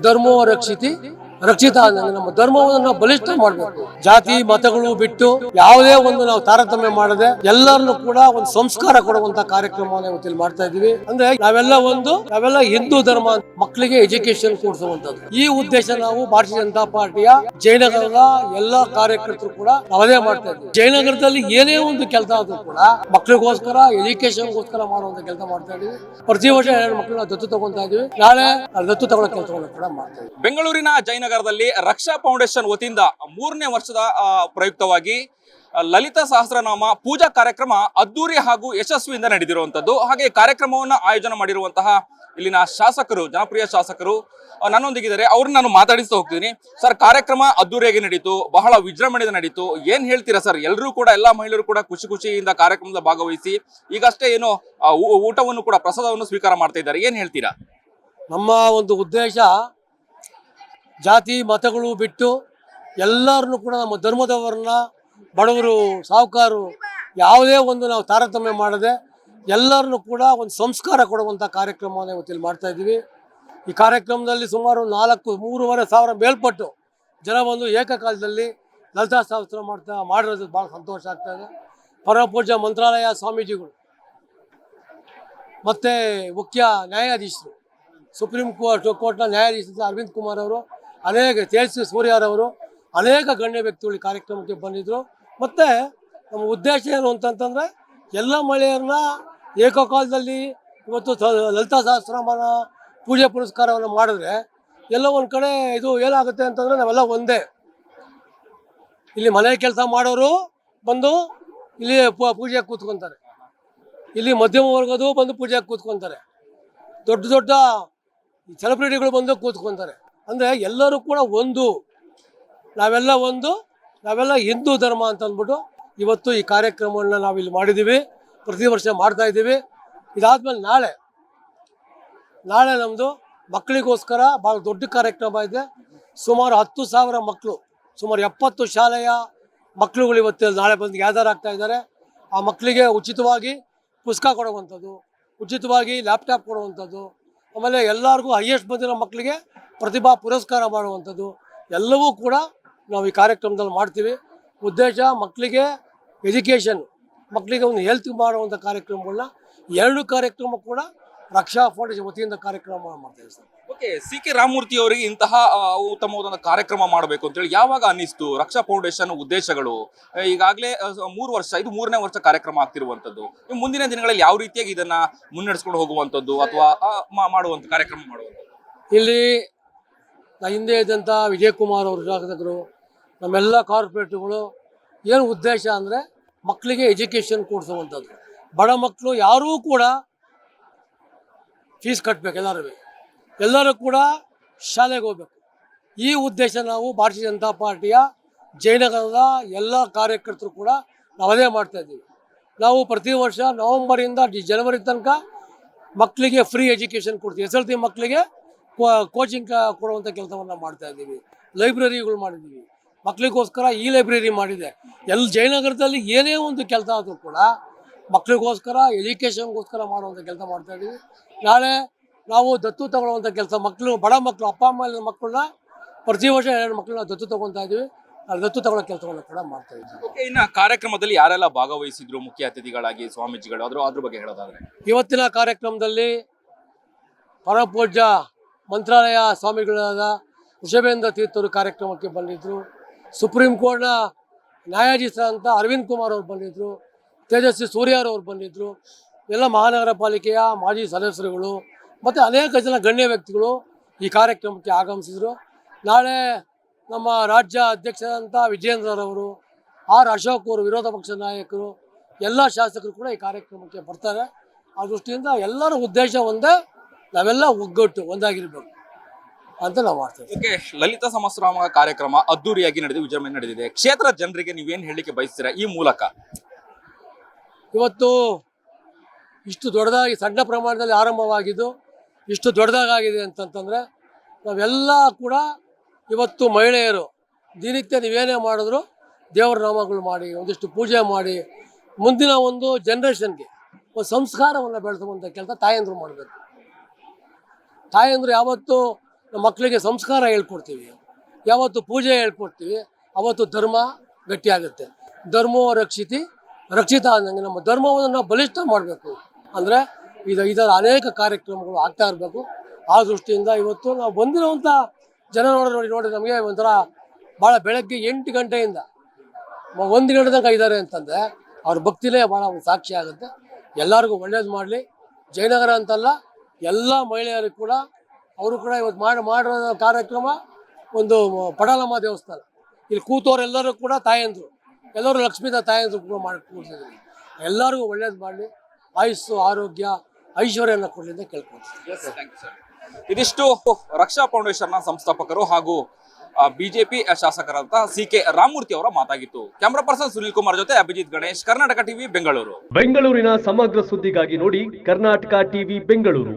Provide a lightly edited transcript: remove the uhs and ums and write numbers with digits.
ಧರ್ಮೋ ರಕ್ಷಿತಿ ರಕ್ಷಿತ ನಮ್ಮ ಧರ್ಮವನ್ನು ಬಲಿಷ್ಠ ಮಾಡಬೇಕು. ಜಾತಿ ಮತಗಳು ಬಿಟ್ಟು ಯಾವುದೇ ಒಂದು ನಾವು ತಾರತಮ್ಯ ಮಾಡದೆ ಎಲ್ಲರನ್ನು ಕೂಡ ಒಂದು ಸಂಸ್ಕಾರ ಕೊಡುವಂತ ಕಾರ್ಯಕ್ರಮವನ್ನು ಇವತ್ತಿಲ್ಲಿ ಮಾಡ್ತಾ ಇದೀವಿ. ಅಂದ್ರೆ ನಾವೆಲ್ಲ ಹಿಂದೂ ಧರ್ಮ ಮಕ್ಕಳಿಗೆ ಎಜುಕೇಶನ್ ಕೊಡಿಸುವಂತದ್ದು. ಈ ಉದ್ದೇಶ ನಾವು ಭಾರತೀಯ ಜನತಾ ಪಾರ್ಟಿಯ ಜಯನಗರದ ಎಲ್ಲಾ ಕಾರ್ಯಕರ್ತರು ಕೂಡ ನಾವೇ ಮಾಡ್ತಾ ಇದ್ದೀವಿ. ಜಯನಗರದಲ್ಲಿ ಏನೇ ಒಂದು ಕೆಲಸ ಆದ್ರೂ ಕೂಡ ಮಕ್ಕಳಿಗೋಸ್ಕರ ಎಜುಕೇಶನ್ಗೋಸ್ಕರ ಮಾಡುವಂತ ಕೆಲಸ ಮಾಡ್ತಾ ಇದೀವಿ. ಪ್ರತಿ ವರ್ಷ 2 ಮಕ್ಕಳನ್ನ ದತ್ತು ತಗೊಂತಾ ಇದೀವಿ. ನಾಳೆ ದತ್ತು ತಗೊಳ್ಳೋ ಕೆಲಸವನ್ನು ಕೂಡ ಮಾಡ್ತಾ ಇದೀವಿ. ಬೆಂಗಳೂರಿನ ಜಯನಗರದಲ್ಲಿ ರಕ್ಷಾ ಫೌಂಡೇಶನ್ ವತಿಯಿಂದ 3ನೇ ವರ್ಷದ ಪ್ರಯುಕ್ತವಾಗಿ ಲಲಿತಾ ಸಹಸ್ರನಾಮ ಪೂಜಾ ಕಾರ್ಯಕ್ರಮ ಅದ್ದೂರಿ ಹಾಗೂ ಯಶಸ್ವಿಯಿಂದ ನಡೆದಿರುವಂತದ್ದು. ಹಾಗೆ ಕಾರ್ಯಕ್ರಮವನ್ನು ಆಯೋಜನೆ ಮಾಡಿರುವಂತಹ ಇಲ್ಲಿನ ಶಾಸಕರು, ಜನಪ್ರಿಯ ಶಾಸಕರು ನನ್ನೊಂದಿಗಿದ್ದಾರೆ. ಅವ್ರನ್ನ ನಾನು ಮಾತಾಡಿಸ್ತಾ ಹೋಗ್ತೀನಿ. ಸರ್, ಕಾರ್ಯಕ್ರಮ ಅದ್ದೂರಿಯಾಗಿ ನಡೀತು, ಬಹಳ ವಿಜೃಂಭಣೆಯಿಂದ ನಡೀತು. ಏನ್ ಹೇಳ್ತೀರಾ ಸರ್? ಎಲ್ಲರೂ ಕೂಡ, ಎಲ್ಲಾ ಮಹಿಳೆಯರು ಕೂಡ ಖುಷಿಯಿಂದ ಕಾರ್ಯಕ್ರಮದ ಭಾಗವಹಿಸಿ ಈಗಷ್ಟೇ ಏನೋ ಊಟವನ್ನು ಕೂಡ, ಪ್ರಸಾದವನ್ನು ಸ್ವೀಕಾರ ಮಾಡ್ತಾ ಇದ್ದಾರೆ. ಏನ್ ಹೇಳ್ತೀರಾ? ನಮ್ಮ ಒಂದು ಉದ್ದೇಶ ಜಾತಿ ಮತಗಳು ಬಿಟ್ಟು ಎಲ್ಲರನ್ನು ಕೂಡ ನಮ್ಮ ಧರ್ಮದವರನ್ನ, ಬಡವರು ಸಾಹುಕಾರರು ಯಾವುದೇ ಒಂದು ನಾವು ತಾರತಮ್ಯ ಮಾಡದೆ ಎಲ್ಲರನ್ನು ಕೂಡ ಒಂದು ಸಂಸ್ಕಾರ ಕೊಡುವಂಥ ಕಾರ್ಯಕ್ರಮವನ್ನು ಇವತ್ತಿಲ್ಲಿ ಮಾಡ್ತಾ ಇದ್ದೀವಿ. ಈ ಕಾರ್ಯಕ್ರಮದಲ್ಲಿ ಸುಮಾರು 3,500 ಮೇಲ್ಪಟ್ಟು ಜನ ಬಂದು ಏಕಕಾಲದಲ್ಲಿ ಲಲಿತಾ ಸಹಸ್ರ ಮಾಡಿರೋದು ಭಾಳ ಸಂತೋಷ ಆಗ್ತಾ ಇದೆ. ಪರಮಪೂಜ್ಯ ಮಂತ್ರಾಲಯ ಸ್ವಾಮೀಜಿಗಳು ಮತ್ತು ಮುಖ್ಯ ನ್ಯಾಯಾಧೀಶರು, ಸುಪ್ರೀಂ ಕೋರ್ಟ್ನ ನ್ಯಾಯಾಧೀಶ ಅರವಿಂದ್ ಕುಮಾರ್ ಅವರು, ಅನೇಕ ತೇಜಸ್ವಿ ಸೂರ್ಯರವರು, ಅನೇಕ ಗಣ್ಯ ವ್ಯಕ್ತಿಗಳು ಕಾರ್ಯಕ್ರಮಕ್ಕೆ ಬಂದಿದ್ದರು. ಮತ್ತು ನಮ್ಮ ಉದ್ದೇಶ ಏನು ಅಂತಂತಂದರೆ ಎಲ್ಲ ಮಹಿಳೆಯರನ್ನ ಏಕಕಾಲದಲ್ಲಿ ಇವತ್ತು ಲಲಿತಾ ಸಹಸ್ರನಾಮನ ಪೂಜೆ ಪುರಸ್ಕಾರವನ್ನು ಮಾಡಿದ್ರೆ ಎಲ್ಲ ಒಂದು ಕಡೆ ಇದು ಏನಾಗುತ್ತೆ ಅಂತಂದರೆ ನಾವೆಲ್ಲ ಒಂದೇ. ಇಲ್ಲಿ ಮನೆ ಕೆಲಸ ಮಾಡೋರು ಬಂದು ಇಲ್ಲಿ ಪೂಜೆಗೆ ಕೂತ್ಕೊತಾರೆ, ಇಲ್ಲಿ ಮಧ್ಯಮ ವರ್ಗದು ಬಂದು ಪೂಜೆಗೆ ಕೂತ್ಕೊತಾರೆ, ದೊಡ್ಡ ಸೆಲೆಬ್ರಿಟಿಗಳು ಬಂದು ಕೂತ್ಕೊತಾರೆ. ಅಂದರೆ ಎಲ್ಲರೂ ಕೂಡ ನಾವೆಲ್ಲ ಹಿಂದೂ ಧರ್ಮ ಅಂತ ಅಂದ್ಬಿಟ್ಟು ಇವತ್ತು ಈ ಕಾರ್ಯಕ್ರಮವನ್ನು ನಾವಿಲ್ಲಿ ಮಾಡಿದ್ದೀವಿ. ಪ್ರತಿ ವರ್ಷ ಮಾಡ್ತಾ ಇದ್ದೀವಿ. ಇದಾದ್ಮೇಲೆ ನಾಳೆ ನಮ್ಮದು ಮಕ್ಕಳಿಗೋಸ್ಕರ ಭಾಳ ದೊಡ್ಡ ಕಾರ್ಯಕ್ರಮ ಇದೆ. ಸುಮಾರು 10,000 ಮಕ್ಕಳು, ಸುಮಾರು 70 ಶಾಲೆಯ ಮಕ್ಕಳುಗಳು ಇವತ್ತು ನಾಳೆ ಬಂದು ಗ್ಯಾದರ್ ಆಗ್ತಾ ಇದ್ದಾರೆ. ಆ ಮಕ್ಕಳಿಗೆ ಉಚಿತವಾಗಿ ಪುಸ್ತಕ ಕೊಡುವಂಥದ್ದು, ಉಚಿತವಾಗಿ ಲ್ಯಾಪ್ಟಾಪ್ ಕೊಡುವಂಥದ್ದು, ಆಮೇಲೆ ಎಲ್ಲರಿಗೂ ಹೈಯೆಸ್ಟ್ ಬಂದಿರೋ ಮಕ್ಕಳಿಗೆ ಪ್ರತಿಭಾ ಪುರಸ್ಕಾರ ಮಾಡುವಂಥದ್ದು ಎಲ್ಲವೂ ಕೂಡ ನಾವು ಈ ಕಾರ್ಯಕ್ರಮದಲ್ಲಿ ಮಾಡ್ತೀವಿ. ಉದ್ದೇಶ ಮಕ್ಕಳಿಗೆ ಎಜುಕೇಷನ್, ಮಕ್ಕಳಿಗೆ ಒಂದು ಹೆಲ್ತ್ ಮಾಡುವಂಥ ಕಾರ್ಯಕ್ರಮಗಳನ್ನ 2 ಕಾರ್ಯಕ್ರಮ ಕೂಡ ರಕ್ಷಾ ಫೌಂಡೇಶನ್ ವತಿಯಿಂದ ಕಾರ್ಯಕ್ರಮ ಮಾಡ್ತೀವಿ sir. Okay, C K Ramamurthy ಅವರಿಗೆ ಇಂತಹ ಉತ್ತಮವಾದ ಕಾರ್ಯಕ್ರಮ ಮಾಡಬೇಕು ಅಂತೇಳಿ ಯಾವಾಗ ಅನ್ನಿಸ್ತು? ರಕ್ಷಾ ಫೌಂಡೇಶನ್ ಉದ್ದೇಶಗಳು ಈಗಾಗಲೇ 3 ವರ್ಷ, ಇದು 3ನೇ ವರ್ಷ ಕಾರ್ಯಕ್ರಮ ಆಗ್ತಿರುವಂತದ್ದು. ಮುಂದಿನ ದಿನಗಳಲ್ಲಿ ಯಾವ ರೀತಿಯಾಗಿ ಇದನ್ನ ಮುನ್ನಡೆಸ್ಕೊಂಡು ಹೋಗುವಂಥದ್ದು ಅಥವಾ ಮಾಡುವಂಥ ಕಾರ್ಯಕ್ರಮ ಮಾಡುವಂಥದ್ದು? ಇಲ್ಲಿ ಹಿಂದೆ ಇದ್ದಂಥ ವಿಜಯಕುಮಾರ್ ಅವರು ಶಾಸಕರು, ನಮ್ಮೆಲ್ಲ ಕಾರ್ಪೊರೇಟ್ಗಳು ಏನು ಉದ್ದೇಶ ಅಂದರೆ ಮಕ್ಕಳಿಗೆ ಎಜುಕೇಷನ್ ಕೊಡಿಸುವಂಥದ್ದು. ಬಡ ಮಕ್ಕಳು ಯಾರೂ ಕೂಡ ಫೀಸ್ ಕಟ್ಟಬೇಕು, ಎಲ್ಲರೂ ಕೂಡ ಶಾಲೆಗೆ ಹೋಗ್ಬೇಕು. ಈ ಉದ್ದೇಶ ನಾವು ಭಾರತೀಯ ಜನತಾ ಪಾರ್ಟಿಯ ಜಯನಗರದ ಎಲ್ಲ ಕಾರ್ಯಕರ್ತರು ಕೂಡ ನಾವದೇ ಮಾಡ್ತಾಯಿದ್ದೀವಿ. ನಾವು ಪ್ರತಿ ವರ್ಷ ನವೆಂಬರಿಂದ ಜನವರಿ ತನಕ ಮಕ್ಕಳಿಗೆ ಫ್ರೀ ಎಜುಕೇಷನ್ ಕೊಡ್ತೀವಿ. SLT ಮಕ್ಕಳಿಗೆ ಕೋಚಿಂಗ್ ಕೊಡುವಂಥ ಕೆಲಸವನ್ನು ಮಾಡ್ತಾ ಇದ್ದೀವಿ. ಲೈಬ್ರರಿಗಳು ಮಾಡಿದ್ದೀವಿ, ಮಕ್ಕಳಿಗೋಸ್ಕರ ಈ ಲೈಬ್ರರಿ ಮಾಡಿದೆ. ಜಯನಗರದಲ್ಲಿ ಏನೇ ಒಂದು ಕೆಲಸ ಆದರೂ ಕೂಡ ಮಕ್ಕಳಿಗೋಸ್ಕರ ಎಜುಕೇಷನ್ಗೋಸ್ಕರ ಮಾಡುವಂಥ ಕೆಲಸ ಮಾಡ್ತಾ ಇದ್ದೀವಿ. ನಾಳೆ ನಾವು ದತ್ತು ತಗೊಳ್ಳುವಂಥ ಕೆಲಸ, ಬಡ ಮಕ್ಕಳು, ಅಪ್ಪ ಅಮ್ಮ ಮಕ್ಕಳನ್ನ ಪ್ರತಿ ವರ್ಷ 2 ಮಕ್ಕಳನ್ನ ದತ್ತು ತಗೊತಾ ಇದ್ದೀವಿ. ದತ್ತು ತಗೊಳ್ಳೋ ಕೆಲಸವನ್ನು ಕೂಡ ಮಾಡ್ತಾ ಇದ್ದೀವಿ. ಓಕೆ, ಇನ್ನು ಕಾರ್ಯಕ್ರಮದಲ್ಲಿ ಯಾರೆಲ್ಲ ಭಾಗವಹಿಸಿದ್ರು ಮುಖ್ಯ ಅತಿಥಿಗಳಾಗಿ, ಸ್ವಾಮೀಜಿಗಳು, ಅದ್ರ ಬಗ್ಗೆ ಹೇಳೋದಾದ್ರೆ? ಇವತ್ತಿನ ಕಾರ್ಯಕ್ರಮದಲ್ಲಿ ಪರಮಪೂಜ್ಯ ಮಂತ್ರಾಲಯ ಸ್ವಾಮಿಗಳಾದ ವೃಷಭೇಂದ್ರ ತೀರ್ಥರು ಕಾರ್ಯಕ್ರಮಕ್ಕೆ ಬಂದಿದ್ದರು. ಸುಪ್ರೀಂ ಕೋರ್ಟ್ನ ನ್ಯಾಯಾಧೀಶರಂತ ಅರವಿಂದ್ ಕುಮಾರ್ ಅವರು ಬಂದಿದ್ದರು. ತೇಜಸ್ವಿ ಸೂರ್ಯರವರು ಬಂದಿದ್ದರು. ಎಲ್ಲ ಮಹಾನಗರ ಪಾಲಿಕೆಯ ಮಾಜಿ ಸದಸ್ಯರುಗಳು ಮತ್ತು ಅನೇಕ ಜನ ಗಣ್ಯ ವ್ಯಕ್ತಿಗಳು ಈ ಕಾರ್ಯಕ್ರಮಕ್ಕೆ ಆಗಮಿಸಿದರು. ನಾಳೆ ನಮ್ಮ ರಾಜ್ಯ ಅಧ್ಯಕ್ಷರಾದಂಥ ವಿಜೇಂದ್ರರವರು, ಅಶೋಕ್ ಅವರು, ವಿರೋಧ ಪಕ್ಷ ನಾಯಕರು, ಎಲ್ಲ ಶಾಸಕರು ಕೂಡ ಈ ಕಾರ್ಯಕ್ರಮಕ್ಕೆ ಬರ್ತಾರೆ. ಆ ದೃಷ್ಟಿಯಿಂದ ಎಲ್ಲರ ಉದ್ದೇಶ ಒಂದೇ, ನಾವೆಲ್ಲ ಒಗ್ಗಟ್ಟು ಒಂದಾಗಿರ್ಬೇಕು ಅಂತ ನಾವು ಮಾಡ್ತೇವೆ. ಓಕೆ, ಲಲಿತಾ ಸಹಸ್ರನಾಮ ಕಾರ್ಯಕ್ರಮ ಅದ್ದೂರಿಯಾಗಿ ನಡೆದಿದೆ, ವಿಜೃಂಭಣೆ ನಡೆದಿದೆ. ಕ್ಷೇತ್ರ ಜನರಿಗೆ ನೀವೇನು ಹೇಳಲಿಕ್ಕೆ ಬಯಸ್ತೀರಾ ಈ ಮೂಲಕ? ಇವತ್ತು ಇಷ್ಟು ದೊಡ್ಡದಾಗಿ, ಸಣ್ಣ ಪ್ರಮಾಣದಲ್ಲಿ ಆರಂಭವಾಗಿದ್ದು ಇಷ್ಟು ದೊಡ್ಡದಾಗಿದೆ ಅಂತಂತಂದರೆ ನಾವೆಲ್ಲ ಕೂಡ ಇವತ್ತು ಮಹಿಳೆಯರು ದಿನನಿತ್ಯ ನೀವೇನೇ ಮಾಡಿದ್ರು ದೇವರ ನಾಮಗಳು ಮಾಡಿ, ಒಂದಿಷ್ಟು ಪೂಜೆ ಮಾಡಿ, ಮುಂದಿನ ಒಂದು ಜನ್ರೇಷನ್ಗೆ ಒಂದು ಸಂಸ್ಕಾರವನ್ನು ಬೆಳೆಸುವಂಥ ಕೆಲಸ ತಾಯಂದರು ಮಾಡಬೇಕು. ತಾಯಂದರು ಯಾವತ್ತೂ ನಮ್ಮ ಮಕ್ಕಳಿಗೆ ಸಂಸ್ಕಾರ ಹೇಳ್ಕೊಡ್ತೀವಿ, ಯಾವತ್ತು ಪೂಜೆ ಹೇಳ್ಕೊಡ್ತೀವಿ ಅವತ್ತು ಧರ್ಮ ಗಟ್ಟಿಯಾಗುತ್ತೆ. ಧರ್ಮೋ ರಕ್ಷಿತಿ ರಕ್ಷಿತ ಅನ್ನಂಗೆ ನಮ್ಮ ಧರ್ಮವನ್ನು ನಾವು ಬಲಿಷ್ಠ ಮಾಡಬೇಕು. ಅಂದರೆ ಇದರ ಅನೇಕ ಕಾರ್ಯಕ್ರಮಗಳು ಆಗ್ತಾ ಇರಬೇಕು. ಆ ದೃಷ್ಟಿಯಿಂದ ಇವತ್ತು ನಾವು ಬಂದಿರುವಂಥ ಜನ ನೋಡಿ ನಮಗೆ ಒಂಥರ ಭಾಳ ಬೆಳಗ್ಗೆ 8 ಗಂಟೆಯಿಂದ 1 ಗಂಟೆ ತನಕ ಇದ್ದಾರೆ ಅಂತಂದರೆ ಅವ್ರ ಭಕ್ತಿನೇ ಭಾಳ ಒಂದು ಸಾಕ್ಷಿ ಆಗುತ್ತೆ. ಎಲ್ಲರಿಗೂ ಒಳ್ಳೇದು ಮಾಡಲಿ. ಜಯನಗರ ಅಂತಲ್ಲ, ಎಲ್ಲ ಮಹಿಳೆಯರಿಗೂ ಕೂಡ ಅವರು ಕೂಡ ಇವತ್ತು ಮಾಡಿರೋ ಕಾರ್ಯಕ್ರಮ ಒಂದು ಪಡಲಮ್ಮ ದೇವಸ್ಥಾನ. ಇಲ್ಲಿ ಕೂತವರೆಲ್ಲರೂ ಕೂಡ ತಾಯಂದರು, ಎಲ್ಲರೂ ಲಕ್ಷ್ಮೀದ ತಾಯಂದರು ಕೂಡ ಮಾಡಿ ಕೂಡ್ತಿದ್ದೀವಿ. ಎಲ್ಲರಿಗೂ ಒಳ್ಳೇದು ಮಾಡಲಿ, ಆಯುಸ್ಸು ಆರೋಗ್ಯ ಐಶ್ವರ್ಯನ ಕೊಡಲಿ ಅಂತ ಕೇಳ್ಕೊಳ್ತೀವಿ. ಇದಿಷ್ಟು ರಕ್ಷಾ ಫೌಂಡೇಶನ್ನ ಸಂಸ್ಥಾಪಕರು ಹಾಗೂ ಬಿಜೆಪಿ ಶಾಸಕರಾದ ಸಿ.ಕೆ. ರಾಮಮೂರ್ತಿ ಅವರ ಮಾತಾಗಿತ್ತು. ಕ್ಯಾಮರಾ ಪರ್ಸನ್ ಸುನಿಲ್ ಕುಮಾರ್ ಜೊತೆ ಅಭಿಜಿತ್ ಗಣೇಶ್, ಕರ್ನಾಟಕ ಟಿವಿ, ಬೆಂಗಳೂರು. ಬೆಂಗಳೂರಿನ ಸಮಗ್ರ ಸುದ್ದಿಗಾಗಿ ನೋಡಿ ಕರ್ನಾಟಕ ಟಿವಿ ಬೆಂಗಳೂರು.